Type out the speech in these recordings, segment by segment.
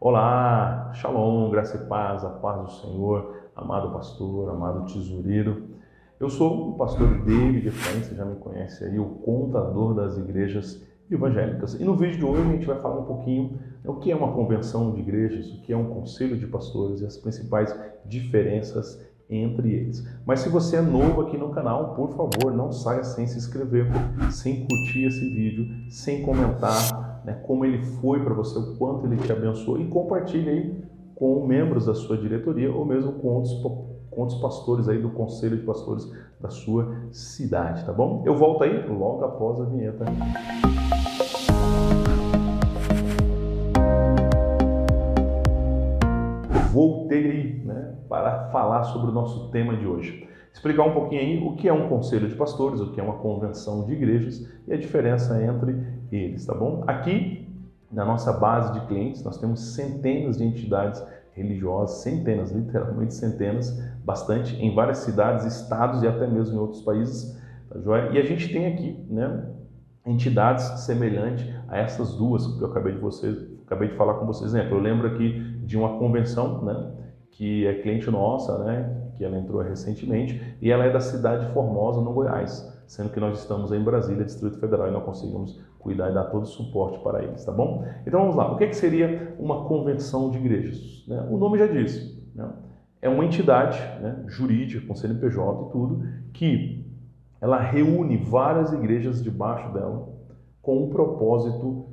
Olá, Shalom, graça e paz, a paz do Senhor, amado pastor, amado tesoureiro. Eu sou o pastor David Efraim, você já me conhece aí, o contador das igrejas evangélicas. E no vídeo de hoje a gente vai falar um pouquinho o que é uma convenção de igrejas, o que é um conselho de pastores e as principais diferenças entre eles. Mas se você é novo aqui no canal, por favor, não saia sem se inscrever, sem curtir esse vídeo, sem comentar como ele foi para você, o quanto ele te abençoou, e compartilhe aí com membros da sua diretoria ou mesmo com outros pastores aí do conselho de pastores da sua cidade, tá bom? Eu volto aí logo após a vinheta. Voltei aí, para falar sobre o nosso tema de hoje. Explicar um pouquinho aí o que é um conselho de pastores, o que é uma convenção de igrejas e a diferença entre eles, tá bom? Aqui, na nossa base de clientes, nós temos centenas de entidades religiosas, centenas, literalmente centenas, bastante, em várias cidades, estados e até mesmo em outros países, tá joia? E a gente tem aqui, entidades semelhantes a essas duas que eu acabei de falar com vocês. Exemplo, eu lembro aqui de uma convenção, que é cliente nossa, que ela entrou recentemente, e ela é da cidade de Formosa, no Goiás, sendo que nós estamos em Brasília, Distrito Federal, e não conseguimos cuidar e dar todo o suporte para eles, tá bom? Então vamos lá, o que seria uma convenção de igrejas? O nome já diz, é uma entidade jurídica, com CNPJ e tudo, que ela reúne várias igrejas debaixo dela com um propósito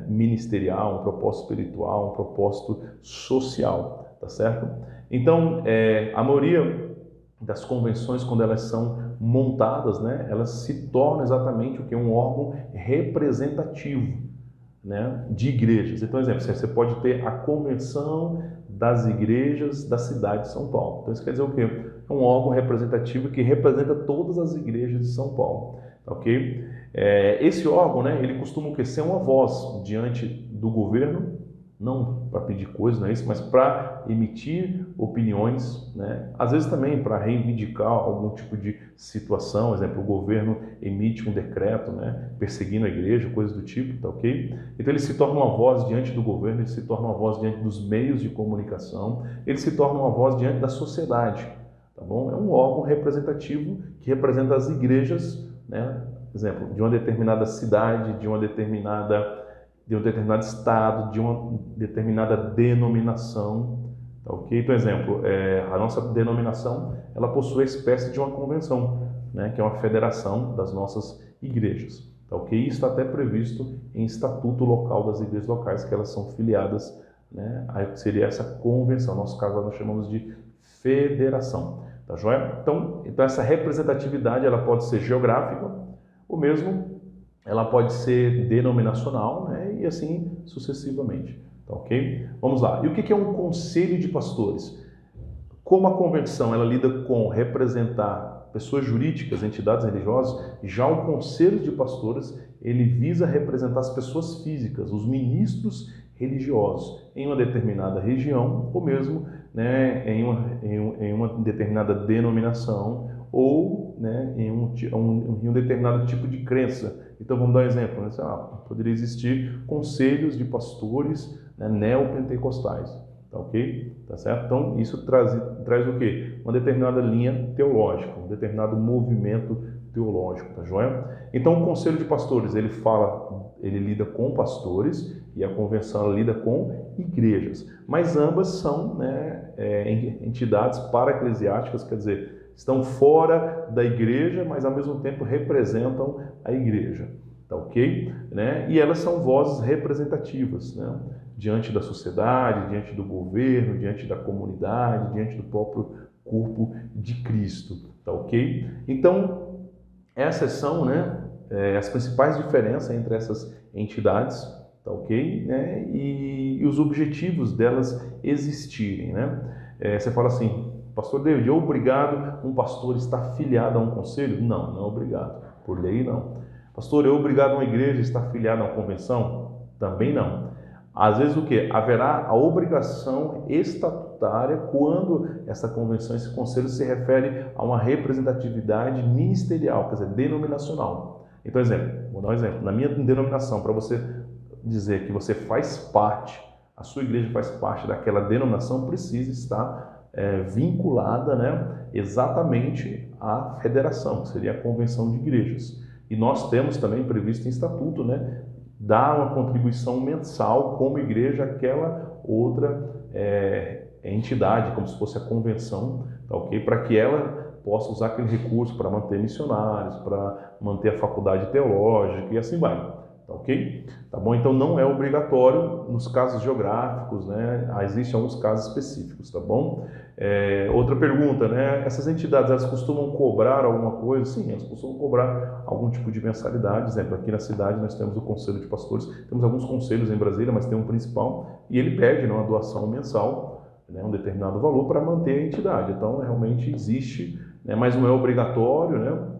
ministerial, um propósito espiritual, um propósito social, tá certo? Então, a maioria das convenções, quando elas são montadas, elas se tornam exatamente o que é um órgão representativo, de igrejas. Então, exemplo, você pode ter a convenção das igrejas da cidade de São Paulo. Então, isso quer dizer o quê? É um órgão representativo que representa todas as igrejas de São Paulo, ok? Esse órgão, ele costuma ser uma voz diante do governo, não para pedir coisas, não é isso, mas para emitir opiniões, às vezes também para reivindicar algum tipo de situação. Exemplo, o governo emite um decreto, perseguindo a igreja, coisas do tipo, tá ok? Então ele se torna uma voz diante do governo, ele se torna uma voz diante dos meios de comunicação, ele se torna uma voz diante da sociedade, tá bom? É um órgão representativo que representa as igrejas, exemplo, de uma determinada cidade, de um determinado estado, de uma determinada denominação, tá ok? Então, exemplo, a nossa denominação, ela possui a espécie de uma convenção, que é uma federação das nossas igrejas, tá ok? Isso está até previsto em estatuto local das igrejas locais, que elas são filiadas, aí seria essa convenção. No nosso caso, nós chamamos de federação, tá joia? Então essa representatividade, ela pode ser geográfica, ou mesmo ela pode ser denominacional, e assim sucessivamente, tá ok? Vamos lá. E o que é um conselho de pastores? Como a convenção ela lida com representar pessoas jurídicas, entidades religiosas, já o conselho de pastores ele visa representar as pessoas físicas, os religiosos em uma determinada região, ou mesmo em uma determinada denominação, ou em um determinado tipo de crença. Então vamos dar um exemplo, poderia existir conselhos de pastores neopentecostais, tá ok? Tá certo? Então isso traz o quê? Uma determinada linha teológica, um determinado movimento teológico, tá joia? Então o conselho de pastores, ele lida com pastores, e a convenção ela lida com igrejas, mas ambas são entidades para-eclesiásticas, quer dizer, estão fora da igreja, mas ao mesmo tempo representam a igreja, tá ok? E elas são vozes representativas, diante da sociedade, diante do governo, diante da comunidade, diante do próprio corpo de Cristo, tá ok? Então, essas são as principais diferenças entre essas entidades, tá ok? E os objetivos delas existirem, Você fala assim, Pastor David, é obrigado um pastor estar filiado a um conselho? Não, não é obrigado. Por lei, não. Pastor, é obrigado uma igreja estar filiada a uma convenção? Também não. Às vezes o quê? Haverá a obrigação estatutária quando essa convenção, esse conselho se refere a uma representatividade ministerial, quer dizer, denominacional. Então, vou dar um exemplo. Na minha denominação, para você dizer que você faz parte a sua igreja faz parte daquela denominação, precisa estar vinculada, né, exatamente à federação, que seria a convenção de igrejas. E nós temos também previsto em estatuto, né, dar uma contribuição mensal como igreja àquela outra entidade, como se fosse a convenção, tá, ok? Para que ela possa usar aquele recurso para manter missionários, para manter a faculdade teológica e assim vai. Tá, ok? Tá bom? Então não é obrigatório nos casos geográficos, né? Existem alguns casos específicos, tá bom? Outra pergunta, né? Essas entidades, elas costumam cobrar alguma coisa? Sim, elas costumam cobrar algum tipo de mensalidade. Exemplo, aqui na cidade nós temos o Conselho de Pastores, temos alguns conselhos em Brasília, mas tem um principal e ele pede, né, uma doação mensal, né, um determinado valor para manter a entidade. Então realmente existe, né, mas não é obrigatório, né?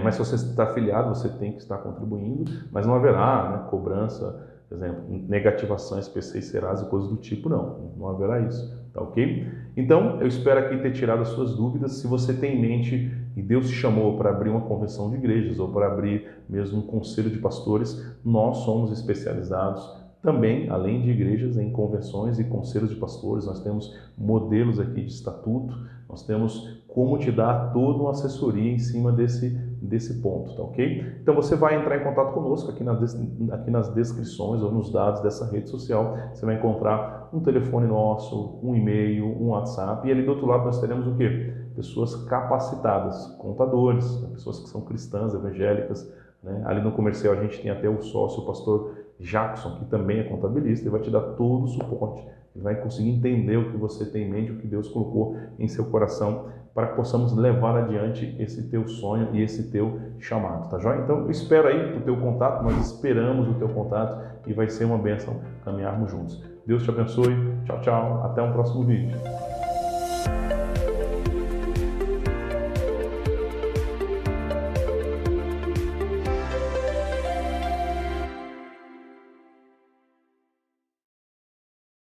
Mas se você está afiliado, você tem que estar contribuindo, mas não haverá, né, cobrança, por exemplo, negativações, PCs, serás e coisas do tipo, não haverá isso, tá ok? Então, eu espero aqui ter tirado as suas dúvidas. Se você tem em mente e Deus te chamou para abrir uma convenção de igrejas ou para abrir mesmo um conselho de pastores, nós somos especializados também, além de igrejas, em convenções e conselhos de pastores. Nós temos modelos aqui de estatuto, nós temos como te dar toda uma assessoria em cima desse ponto, tá ok? Então você vai entrar em contato conosco aqui nas descrições ou nos dados dessa rede social. Você vai encontrar um telefone nosso, um e-mail, um WhatsApp, e ali do outro lado nós teremos o quê? Pessoas capacitadas, contadores, né? Pessoas que são cristãs, evangélicas, né? Ali no comercial a gente tem até o sócio, o pastor Jackson, que também é contabilista, e vai te dar todo o suporte. Ele vai conseguir entender o que você tem em mente, o que Deus colocou em seu coração, para que possamos levar adiante esse teu sonho e esse teu chamado, tá joia? Então eu espero aí o teu contato, nós esperamos o teu contato e vai ser uma bênção caminharmos juntos. Deus te abençoe, tchau, tchau, até um próximo vídeo.